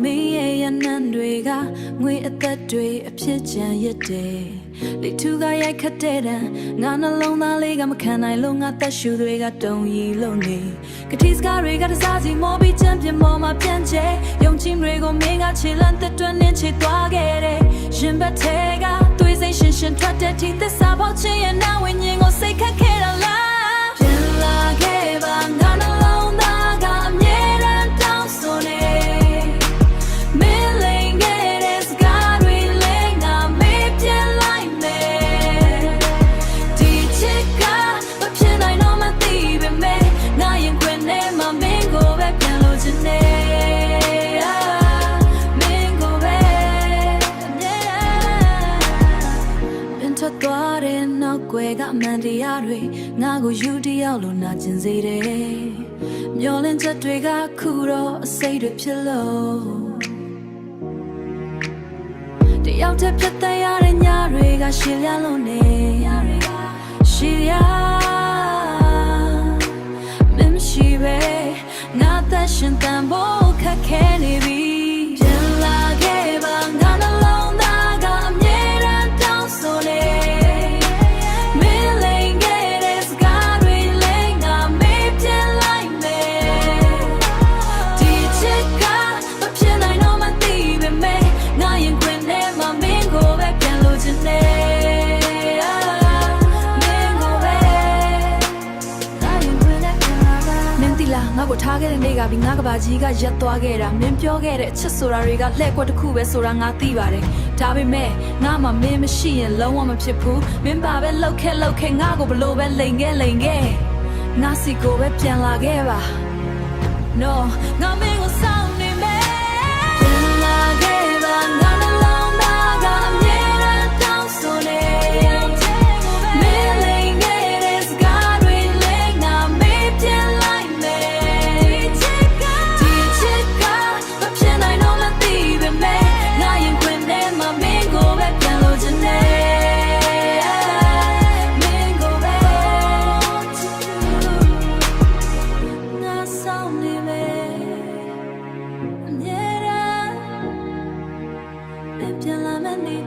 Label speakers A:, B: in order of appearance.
A: မေရဲ့ရနံ့တွေကငွေအသက်တွေအဖြစ်ချမ်းရတဲ့လေထူကရိုက်ခတ်တဲ့တန်ငါနှလုံးသားလေးကမခံနိုင်လို့ငါသက်ရှူတွေကတုံရီလို့နေကတိစကားတွေကတစားစီမောပြီးချမ်းပြမောမှာပြန်ချဲယုံကြည်တွေကိုမင်းကခြေလန်းသက်တွန်းနေချေသွားခဲ့တဲ့ရင်ဘတ်ထဲကသွေးစိတ်ရှင်ရှင်ထွက်တဲ့ထိသစ္စာပေါချင်းရဲ့နာဝိညာဉ်ကိုစိတ်ခတ်ခဲ့တာလားပြန်လာခဲ့ပါငါနှလုံးသားကအမြဲတမ်းတောင်းဆိုနေသွားတဲ့နောက်ွယ်ကအမှန်တရားတွေငါကိုယူတယောက်လို့နာကျင်စေတယ်မျောလင်းချက်တွေကခုတော့အစိတ်တွေဖြစ်လို့တယောက်တည်းပြတ်သက်ရတဲ့ညတွေကရှည်ရလို့နေရှည်ရမင်းမရှိပဲငါသက်ရှင်တန်ဖို့ခက်ခဲနေပြီပြန်လာခဲ့ပါငါနှလုံးသားကအမြဲတမ်းတောင်းဆိုနေငါကိုထားခဲ့တဲ့နေ့ကပြီးငါကဘာကြီးကရက်သွားခဲ့တာမင်းပြောခဲ့တဲ့အချက်ဆိုတာတွေကလှည့်ကွက်တစ်ခုပဲဆိုတာငါသိပါတယ်ဒါပေမဲ့ငါမှမင်းမရှိရင်လုံးဝမဖြစ်ဘူးမင်းပါပဲလှုပ်ခဲငါကိုဘလို့ပဲလိန်ခဲ့ငါစီကိုပဲပြန်လာခဲ့ပါ No ငါမင်းကိုစောင့်နေမယ်ပြန်လာခဲ့ပါငါနှလုံးသားကအမြဲတမ်းတောင်းဆိုနေပြန်လာမယ့်နေ့